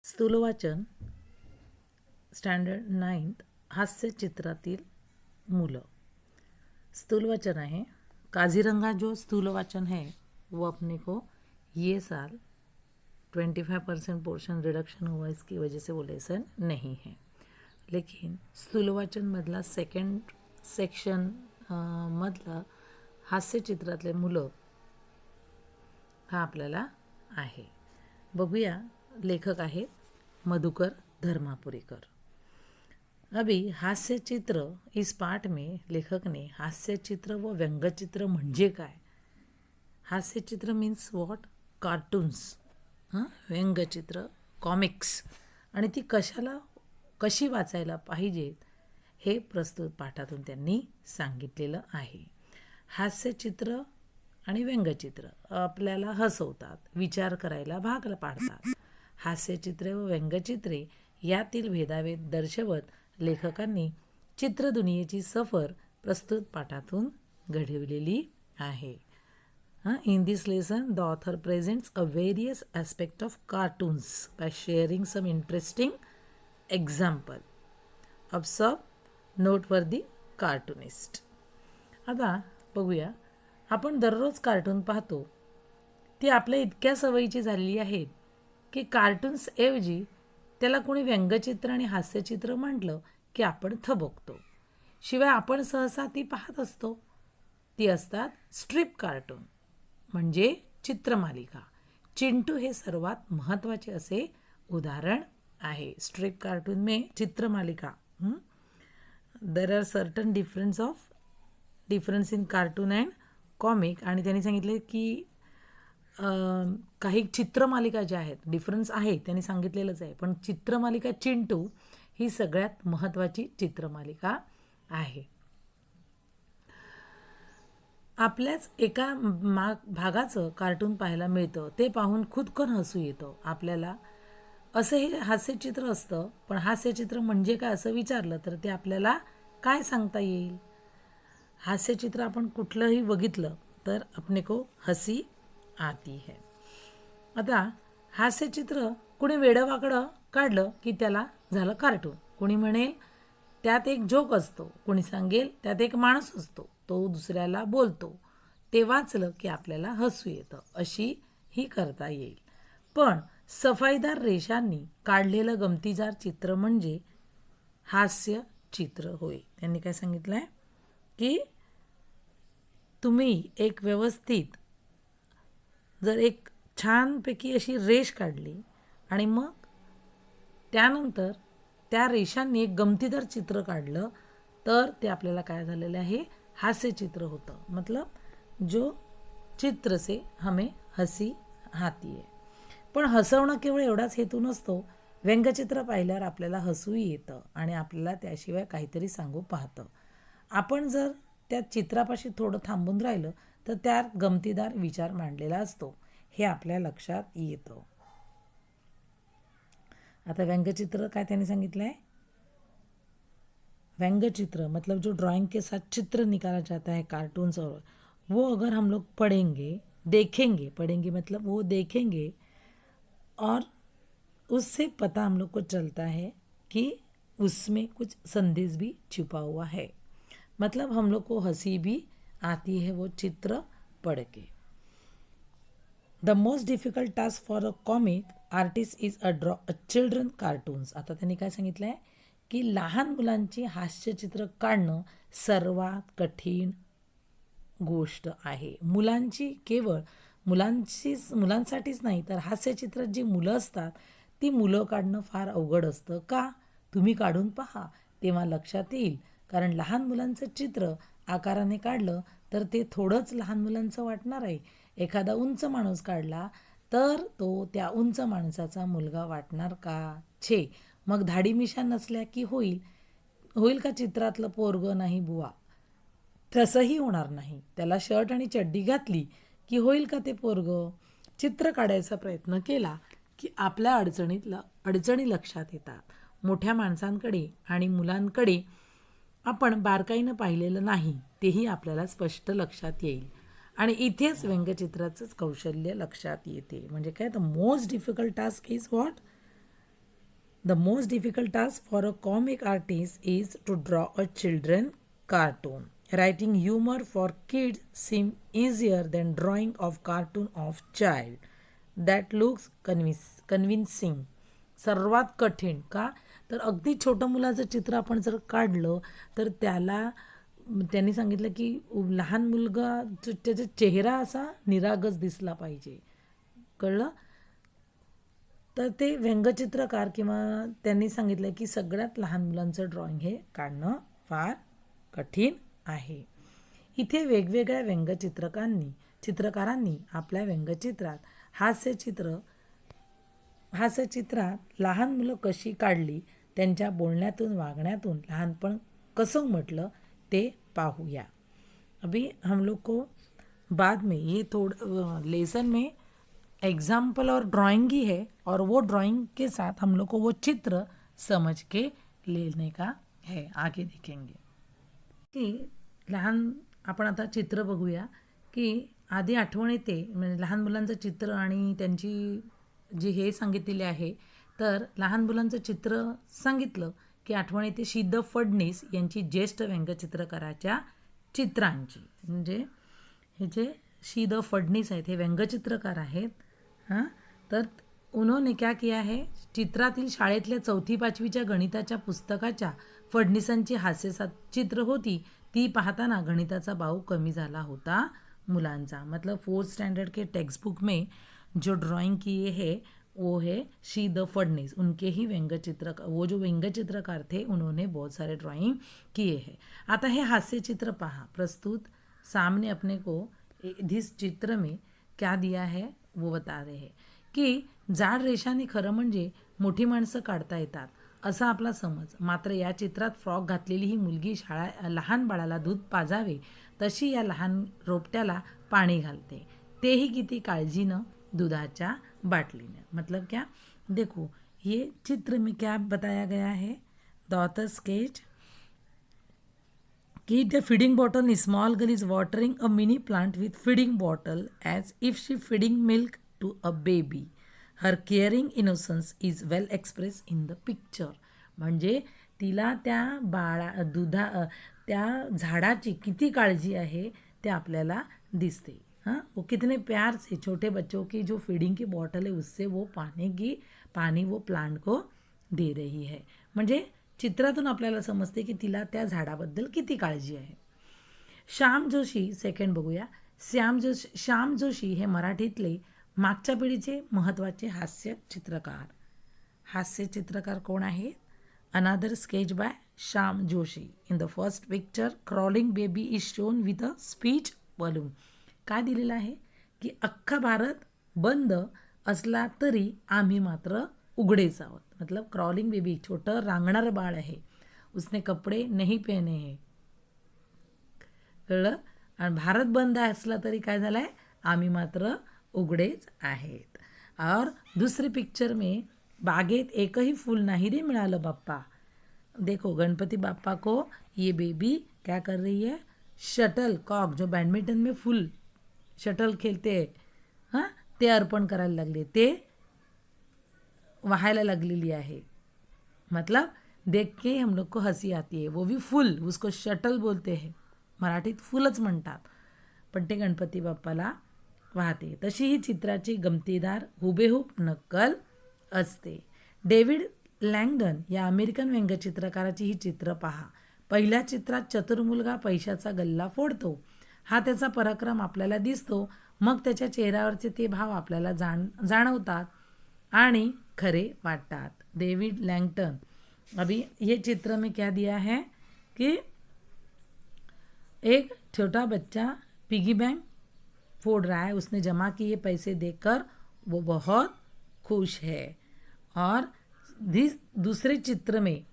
स्थूलवाचन standard 9th हास्यचित्रातील मूलं। स्थूलवाचन है काजीरंगा। जो स्थूलवाचन है वो अपने को ये साल 25% पोर्शन रिडक्शन हुआ, इसकी वजह से वो लेसन नहीं है। लेकिन स्थूलवाचन मधला सेकंड सेक्शन मधला हास्यचित्रातले मुलं हा आपल्याला आहे। बघूया, लेखक आहेत मधुकर धर्मापुरीकर। अभी हास्य चित्र इस पाठ में लेखक ने हास्य चित्र व व्यंगचित्र म्हणजे काय, हास्य चित्र मीन्स व्हॉट, कार्टून्स, व्यंगचित्र कॉमिक्स, आणि ती कशी वाचायला पाहिजेत हे प्रस्तुत पाठातून त्यांनी सांगितलेलं आहे। हास्यचित्र आणि व्यंगचित्र आपल्याला हसवतात, विचार करायला भाग पाडतात। हास्यचित्रे व व्यंगचित्रे यातील भेदाभेद दर्शवत लेखकांनी चित्रदुनियेची सफर प्रस्तुत पाठातून घडविलेली आहे। In this lesson, the author presents a various aspect of cartoons by sharing some interesting example. Observe noteworthy cartoonist. आता बघूया, आपण दररोज कार्टून पाहतो, ती आपल्या इतक्या सवयीची झालेली आहेत की कार्टून्स ऐवजी त्याला कोणी व्यंगचित्र आणि हास्यचित्र म्हटलं की आपण थबकतो। शिवाय आपण सहसा ती पाहत असतो, ती असतात स्ट्रिप कार्टून म्हणजे चित्रमालिका। चिंटू हे सर्वात महत्त्वाचे असे उदाहरण आहे। स्ट्रिप कार्टून में चित्रमालिका, there are certain difference in cartoon and comic. आणि त्यांनी सांगितले की काही चित्रमालिका ज्या आहेत डिफरन्स आहे त्यांनी सांगितलेलंच आहे, पण चित्रमालिका चिंटू ही सगळ्यात महत्त्वाची चित्रमालिका आहे। आपल्याच एका भागाचं कार्टून पाहायला मिळतं, ते पाहून खुदकन हसू येतं आपल्याला। असं हे हास्यचित्र असतं, पण हास्यचित्र म्हणजे काय असं विचारलं तर ते आपल्याला काय सांगता येईल? हास्यचित्र आपण कुठलंही बघितलं तर अपने को हसी आती है। आता हास्यचित्र कुणी वेडवाकडं काढलं की त्याला झालं कार्टून। कुणी म्हणेल त्यात एक जोक असतो, कुणी सांगेल त्यात एक माणूस असतो, तो दुसऱ्याला बोलतो, ते वाचलं की आपल्याला हसू येतं, अशी ही करता येईल। पण सफाईदार रेषांनी काढलेलं गमतीदार चित्र म्हणजे हास्य चित्र होय। त्यांनी काय सांगितलंय की तुम्ही एक व्यवस्थित जर एक छानपैकी अशी रेष काढली आणि मग त्यानंतर त्या रेषांनी एक गमतीदार चित्र काढलं तर ते आपल्याला काय झालेलं आहे, हास्यचित्र होतं। मतलब जो चित्र से हमें हसी आती है। पण हसवणं केवळ एवढाच हेतू नसतो, व्यंगचित्र पाहिल्यावर आपल्याला हसूही येतं आणि आपल्याला त्याशिवाय काहीतरी सांगू पाहतं। आपण जर त्या चित्रापाशी थोडं थांबून राहिलं तर त्यात गमतीदार विचार मांडलेला असतो, हे आपल्या लक्षात येतं। आता व्यंगचित्र काय त्यांनी सांगितलंय, व्यंगचित्र मतलब जो ड्राइंग के साथ चित्र निकाला जाता है कार्टून्स, और वो अगर हम लोग पढ़ेंगे मतलब वो देखेंगे और उससे पता हम लोग को चलता है कि उसमें कुछ संदेश भी छुपा हुआ है। मतलब हम लोग को हंसी भी आती है वो चित्र पढ़ के। The most difficult task for a comic artist is draw a children cartoons. आता त्यांनी काय सांगितलं आहे की लहान मुलांची हास्यचित्र काढणं सर्वात कठीण गोष्ट आहे। मुलांची केवळ मुलांसाठीच नाही तर हास्यचित्रात जी मुलं असतात ती मुलं काढणं फार अवघड असतं। का? तुम्ही काढून पहा तेव्हा लक्षात येईल। कारण लहान मुलांचं चित्र आकाराने काढलं तर ते थोडंच लहान मुलांचं वाटणार आहे। एखादा उंच माणूस काढला तर तो त्या उंच माणसाचा मुलगा वाटणार का? छे, मग धाडी मिशा नसल्या की होईल का चित्रातलं पोरगं नाही बुवा? तसंही होणार नाही। त्याला शर्ट आणि चड्डी घातली की होईल का ते पोरगं? चित्र काढायचा प्रयत्न केला की आपल्या अडचणी लक्षात येतात। मोठ्या माणसांकडे आणि मुलांकडे आपण बारकाईनं पाहिलेलं नाही, तेही आपल्याला स्पष्ट लक्षात येईल। आणि इथेच व्यंगचित्राचंच कौशल्य लक्षात येते। म्हणजे काय, the most difficult task is what, the most difficult task for a comic artist is to draw a children cartoon. Writing humor for kids seem easier than drawing of cartoon of child that looks convincing. सर्वात कठीण का तर अगदी छोटं मुलाचं चित्र आपण जर काढलं तर त्यांनी सांगितलं की लहान मुलगा त्याचा चेहरा असा निरागस दिसला पाहिजे. कळलं? तर ते व्यंगचित्रकार किंवा त्यांनी सांगितलं की सगळ्यात लहान मुलांचं ड्रॉइंग हे काढणं फार कठीण आहे. इथे वेगवेगळ्या चित्रकारांनी आपल्या व्यंगचित्रात हास्यचित्रात लहान मुलं कशी काढली, त्यांच्या बोलण्यातून वागण्यातून लहानपण कसं उमटलं ते पाहूया. अभी हम लोग को बाद में ये लेसन में एग्जाम्पल और ड्राइंग ही है और वो ड्राइंग के साथ हम लोग को वो चित्र समझ के लेने का है. आगे देखेंगे की आपण आता चित्र बघूया की आधी आठवण येते म्हणजे लहान मुलांचं चित्र आणि त्यांची जी हे सांगितलेले आहे. तर लहान मुलांचं चित्र सांगितलं की आठवण येते शीद फडणीस यांची ज्येष्ठ व्यंगचित्रकाराच्या चित्रांची. म्हणजे हे जे शीद फडणीस आहेत हे व्यंगचित्रकार आहेत. तर उन्होंने क्या किया है, चित्रातील शाळेतल्या 4वी-5वीच्या गणिताच्या पुस्तकाच्या फडणीसांची हास्यचित्र होती ती पाहताना गणिताचा बाऊ कमी झाला होता मुलांचा. मतलब 4th स्टैंडर्ड के टेक्स्ट बुक में जो ड्राइंग किए है वो है शी द फडणीस. उनके ही वो जो व्यंगचित्रकार थे उन्होंने बहुत सारे ड्राइंग किए हैं. आता हे हास्य चित्र पहा प्रस्तुत सामने अपने को इस चित्र में क्या दिया है वो बता रहे हैं की जाड रेषाने खरं म्हणजे मोठी माणसं काढता येतात असा आपला समज. मात्र या चित्रात फ्रॉक घातलेली ही मुलगी लहान बाळाला दूध पाजावे तशी या लहान रोपट्याला पाणी घालते, तेही किती काळजीनं दुधाच्या बाटलीने. मतलब क्या, देखो ये चित्र में क्या बताया गया है, द ऑथर स्केच कि the feeding bottle small girl is watering a mini plant with feeding bottle as if she feeding milk to a baby. Her caring innocence is well express in the picture. म्हणजे तिला त्या त्या झाडाची किती काळजी आहे ते आपल्याला दिसते. वो कितने प्यार से छोटे बच्चों की जो फीडिंग की बॉटल है उससे वो पानी वो प्लांट को दे रही है. म्हणजे चित्रातून आपल्याला समजते की तिला त्या झाडाबद्दल किती काळजी आहे. श्याम जोशी सेकंड बघूया. श्याम जोशी हे मराठीतले मागच्या पिढीचे महत्त्वाचे हास्यचित्रकार कोण आहेत? Another sketch by Shyam Joshi. In the first picture crawling baby is shown with a speech balloon. काय दिलेलं आहे की अख्खा भारत बंद असला तरी आम्ही मात्र उघडेच आहोत. मतलब क्रॉलिंग बेबी छोटं रांगणारं बाळ आहे, उसने कपडे नहीं पहने हैं. कळलं? आणि भारत बंद असला तरी काय झालं आहे, आम्ही मात्र उघडेच आहेत. और दूसरे पिक्चर में बागेत एकही फूल नहीं रे मिळालं बाप्पा. देखो गणपति बाप्पा को ये बेबी क्या कर रही है, शटल कॉक जो बैडमिंटन में फुल शटल खेलते हैं ते अर्पण करायला लागले, ते वहायला लगलेली आहे. मतलब देख के हम लोग को हंसी आती है. वो भी फुल, उसको शटल बोलते हैं, मराठीत फुलच म्हणतात, पण ते गणपती बाप्पाला वाहते. तशी ही चित्राची गमतीदार हुबेहूब नक्कल असते. डेव्हिड लँगडन या अमेरिकन व्यंगचित्रकाराची ही चित्र पहा. पहिल्या चित्रात चतुर मुलगा पैशाचा गल्ला फोडतो, हा त्याचा पराक्रम आपल्याला दिसतो. मग त्याच्या चेहऱ्यावरचे ते भाव आपल्याला जाणवतात आणि खरे वाटतात. David Langton. अभी ये चित्र में क्या दिया है कि एक छोटा बच्चा पिगी बैंक फोड़ रहा है, उसने जमा किए पैसे देखकर वो बहुत खुश है. और दूसरे चित्र में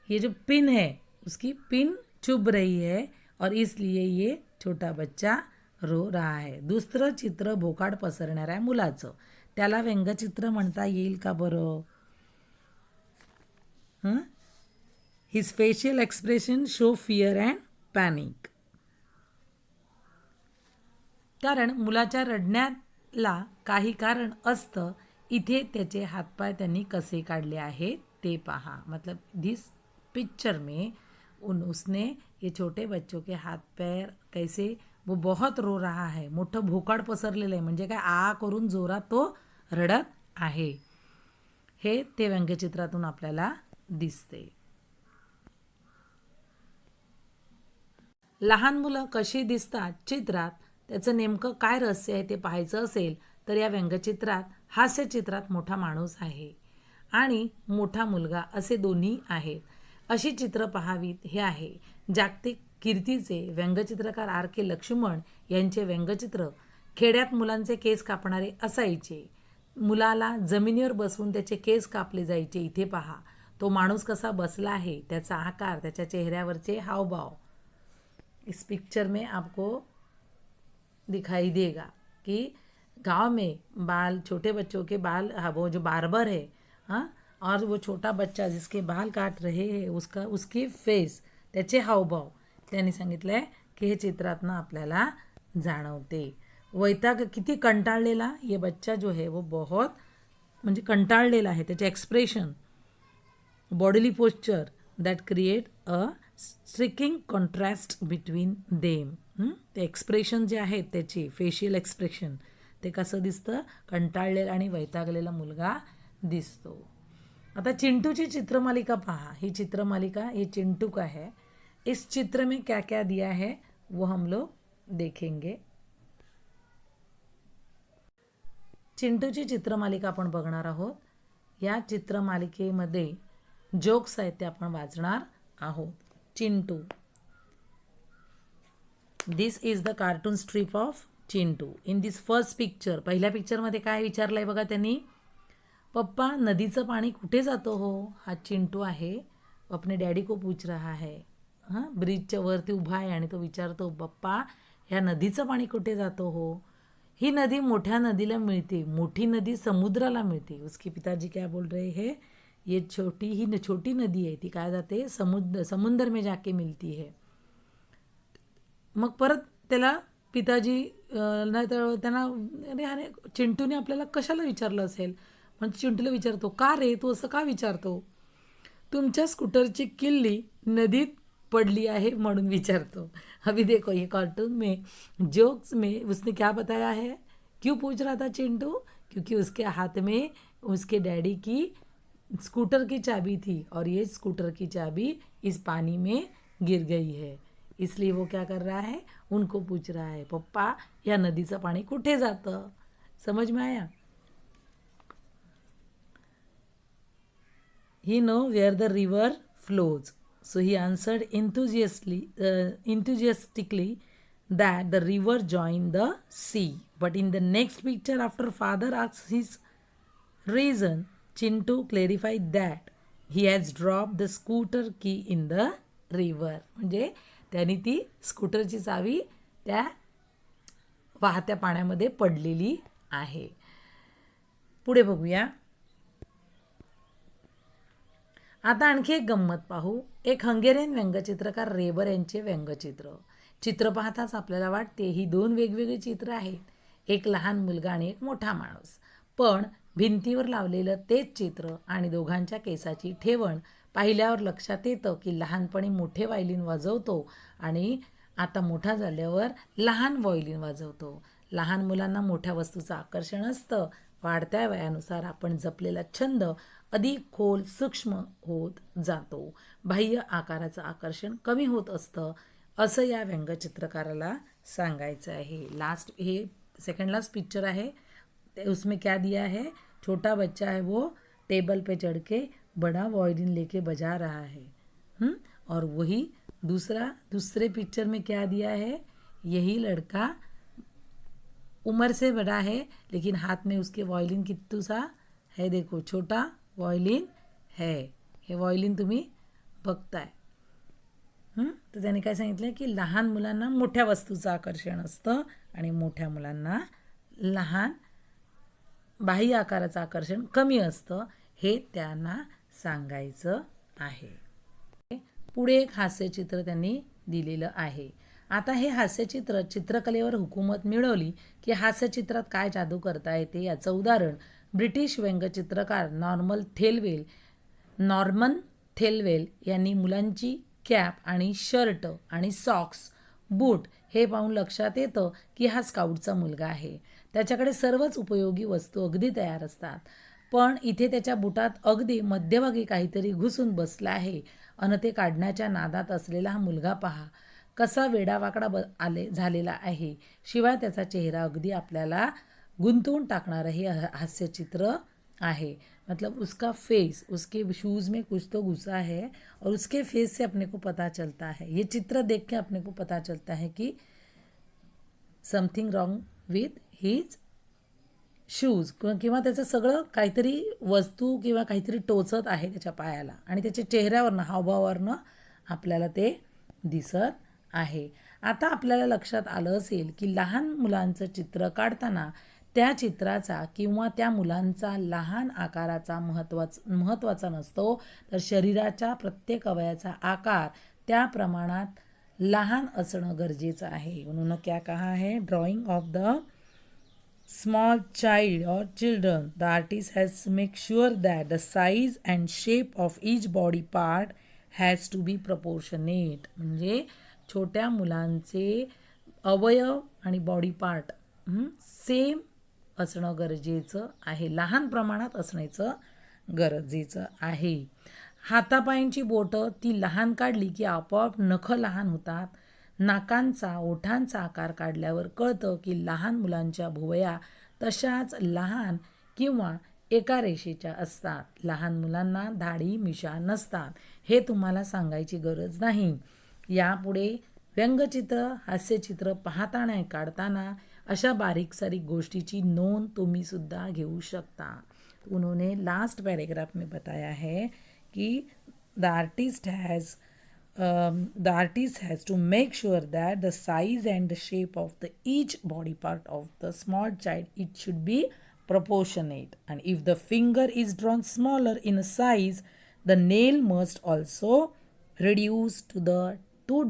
ये जो पिन है उसकी पिन चुभ रही है और इसलिए ये छोटा बच्चा रो रहा है. दुसरं चित्र भोकाड पसरणाऱ्या मुलाचं, त्याला व्यंगचित्र म्हणता येईल का बरं? His facial expression show fear and panic. कारण मुलाच्या रडण्याला काही कारण असतं इथे त्याचे हातपाय त्यांनी कसे काढले आहेत ते पहा. मतलब दिस पिक्चर में उसने ये छोटे बच्चों के हाथ पैर कैसे, वो बहुत रो रहा है, मोठं भोकाड पसरलेलं आहे, म्हणजे काय आ करून जोरात तो रडत आहे, हे ते व्यंग्यचित्रातून आपल्याला दिसते. लहान मुलं कशी दिसतात चित्रात, त्याचं नेमकं काय रहस्य आहे ते पाहायचं असेल तर या व्यंगचित्रात हास्यचित्रात मोठा माणूस आहे आणि मोठा मुलगा असे दोन्ही आहेत. अशी चित्र पाहावीत हे आहे. जागतिक कीर्तीचे व्यंगचित्रकार आर के लक्ष्मण यांचे व्यंगचित्र खेड्यात मुलांचे केस कापणारे असायचे. मुलाला जमिनीवर बसवून त्याचे केस कापले जायचे. इथे पहा, तो माणूस कसा बसला आहे, त्याचा आकार, त्याच्या चेहऱ्यावरचे हावभाव. इस पिक्चर में आपको दिखाई देगा कि गांव में बाल, छोटे बच्चों के बाल, वो जो बार्बर है, हाँ, और वो छोटा बच्चा जिसके बाल काट रहे हैं उसकी फेस, त्याचे हावभाव त्यांनी सांगितलं आहे की हे चित्रातनं आपल्याला जाणवते. वैताग किती कंटाळलेला, ये बच्चा जो है वो बहुत म्हणजे कंटाळलेला आहे. त्याचे expression, bodily posture that create a striking contrast between them. ते एक्सप्रेशन जे आहेत त्याची फेशियल एक्सप्रेशन, ते कसं दिसतं, कंटाळलेला आणि वैतागलेला मुलगा दिसतो. आता चिंटूची चित्रमालिका पहा. ही चित्रमालिका ये चिंटू का है. इस चित्र में क्या क्या दिया है वो हम लोग देखेंगे. चिंटूची चित्रमालिका आपण बघणार आहोत. या चित्रमालिकेमध्ये जोक्स आहेत ते आपण वाचणार आहोत. Chintu, this is the cartoon strip of Chintu. In this first picture, पहिल्या पिक्चरमध्ये काय विचारलंय बघा त्यांनी, पप्पा नदीचं पाणी कुठे जातो हो. हा चिंटू आहे, अपने डॅडी को पूछ रहा है. हां, ब्रिजच्या वरती उभा आहे आणि तो विचारतो, पप्पा ह्या नदीचं पाणी कुठे जातो हो. ही नदी मोठ्या नदीला मिळते, मोठी नदी समुद्राला मिळते. उसके पिताजी क्या बोल रहे हैं, ये छोटी नदी आहे, ती काय जाते, समुद्र में जाके मिलती है. मग परत त्याला पिताजी नाही तर त्यांना, अरे चिंटूने आपल्याला कशाला विचारलं असेल, म्हणजे चिंटूला विचारतो, का रे तू असं का विचारतो. तुमच्या स्कूटरची किल्ली नदीत पडली आहे म्हणून विचारतो. अभी देखो ये कार्टून में जोक्स में उसने क्या बताया है. क्यों पूछ रहा था चिंटू, क्योंकि उसके हाथ में उसके डैडी की स्कूटर की चाबी थी और ये स्कूटर की चाबी इस पानी में गिर गई है, इसलिए वो क्या कर रहा है, उनको पूछ रहा है, पप्पा या नदीचं पाणी कुठे जातं. समझ में आया. He know where the river flows, so he answered enthusiastically that the river joined the sea. But in the next picture, after father asks his reason, Chintu clarified that he has dropped the scooter key in the river. म्हणजे त्यांनी ती स्कूटरची चावी त्या वाहत्या पाण्यामध्ये पडलेली आहे. पुढे बघूया. आता आणखी एक गंमत पाहू. एक हंगेरियन व्यंगचित्रकार रेबर यांचे व्यंगचित्र. चित्र पाहताच आपल्याला वाटते ही दोन वेगवेगळी चित्र आहेत, एक लहान मुलगा आणि एक मोठा माणूस. पण भिंतीवर लावलेलं तेच चित्र आणि दोघांच्या केसाची ठेवण पाहिल्यावर लक्षात येतं की लहानपणी मोठे व्हायोलिन वाजवतो आणि आता मोठा झाल्यावर लहान व्हायोलिन वाजवतो. लहान मुलांना मोठ्या वस्तूचं आकर्षण असतं. वाढत्या वयानुसार आपण जपलेला छंद अधिक खोल सूक्ष्म होत जातो. बाह्य आकाराचं आकर्षण कमी होत असतं, असं या व्यंगचित्रकाराला सांगायचं आहे. लास्ट हे सेकंड लास्ट पिक्चर है, उसमें क्या दिया है, छोटा बच्चा है वो टेबल पे चढ़ के बड़ा वायलिन लेके बजा रहा है. और वही दूसरे पिक्चर में क्या दिया है, यही लड़का उम्र से बड़ा है लेकिन हाथ में उसके वायलिन कित्तू सा है, देखो छोटा वायलिन है. हे वायलिन तुम्ही बघताय. तर त्याने काय सांगितलं की लहान मुलांना मोठ्या वस्तूचं आकर्षण असतं आणि मोठ्या मुलांना लहान बाह्य आकाराचं आकर्षण कमी असतं, हे त्यांना सांगायचं आहे. पुढे एक हास्यचित्र त्यांनी दिलेलं आहे. आता हे हास्यचित्र चित्रकलेवर हुकूमत मिळवली की हास्यचित्रात काय जादू करता येते याचं उदाहरण ब्रिटिश व्यंगचित्रकार नॉर्मन थेलवेल यांनी मुलांची कॅप आणि शर्ट आणि सॉक्स, बूट हे पाहून लक्षात येतं की हा स्काउटचा मुलगा आहे. त्याच्याकडे सर्वच उपयोगी वस्तू अगदी तयार असतात, पण इथे त्याच्या बुटात अगदी मध्यभागी काहीतरी घुसून बसलं आहे अन ते काढण्याच्या नादात असलेला हा मुलगा पहा कसा वेडावाकडा झालेला आहे. शिवाय त्याचा चेहरा अगदी आपल्याला गुंतवून टाकणारं हे हास्यचित्र आहे. मतलब उसका फेस, उसके शूज़ में कुछ तो घुसा है और उसके फेस से अपने को पता चलता है, ये चित्र देख के अपने को पता चलता है कि something wrong with his shoes, किंवा त्याचं सगळं काहीतरी वस्तू किंवा काहीतरी टोचत आहे त्याच्या पायाला आणि त्याच्या चेहऱ्यावरनं हावभावावरनं आपल्याला ते दिसत आहे. आता आपल्याला लक्षात आलं असेल की लहान मुलांचं चित्र काढताना त्या चित्राचा किंवा त्या मुलांचा लहान आकाराचा महत्त्वाचा नसतो, तर शरीराच्या प्रत्येक अवयवाचा आकार त्या प्रमाणात लहान असणं गरजेचं आहे. उन्होंने क्या कहा है? Drawing of the small child or children, the artist has to make sure that the size and shape of each body part has to be proportionate. म्हणजे छोट्या मुलांचे अवयव आणि बॉडी पार्ट सेम असणं गरजेचं आहे, लहान प्रमाणात असण्याचं गरजेचं आहे. हातापायांची बोटं ती लहान काढली की आपोआप नखं लहान होतात. नाकांचा ओठांचा आकार काढल्यावर कळतं की लहान मुलांच्या भुवया तशाच लहान किंवा एका रेषेच्या असतात. लहान मुलांना दाढी मिशा नसतात, हे तुम्हाला सांगायची गरज नाही. यापुढे व्यंगचित्र हास्यचित्र पाहताना काढताना अशा बारीक सारीक गोष्टीची नोंद तुम्ही सुद्धा घेऊ शकता. उन्होंने लास्ट पैराग्राफ में बताया है कि the artist has to make sure that the size and the shape of each body part of the small child, it should be proportionate, and if the finger is drawn smaller in size, the nail must also reduce to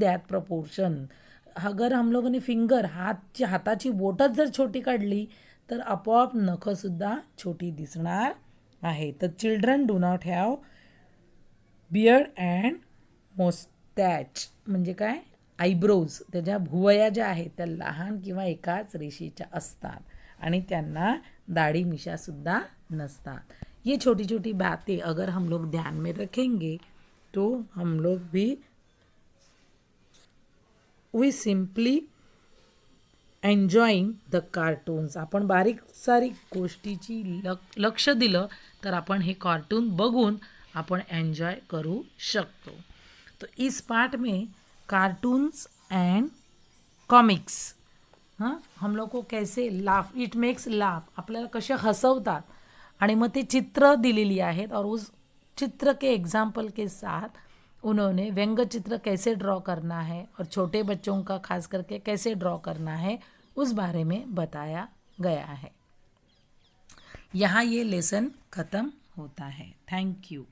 that proportion. अगर हम लोगों ने finger हाताची बोटच जर छोटी काढली तर आपोआप नखंसुद्धा छोटी दिसणार आहे. तर children do not have beard and moustache, म्हणजे काय, आयब्रोज, त्याच्या भुवया ज्या आहेत त्या लहान किंवा एकाच रेषेच्या असतात आणि त्यांना दाढी मिशासुद्धा नसतात. ये छोटी छोटी बातें अगर हम लोग ध्यान में रखेंगे तो हम लोग भी we simply enjoying the cartoons. आपण बारीक सारीक गोष्टीची लक्ष दिलं तर आपण हे कार्टून बघून आपण एन्जॉय करू शकतो. तो इस पार्ट में कार्टून्स एंड कॉमिक्स, हम लोग को कैसे लाफ, इट मेक्स लाफ, आपल्याला कसे हसवतात आणि मग ते चित्र दिलेली आहेत और उस चित्र के एग्जाम्पल के साथ उन्होंने व्यंग चित्र कैसे ड्रॉ करना है और छोटे बच्चों का खास करके कैसे ड्रॉ करना है उस बारे में बताया गया है. यहाँ ये लेसन ख़त्म होता है. Thank you.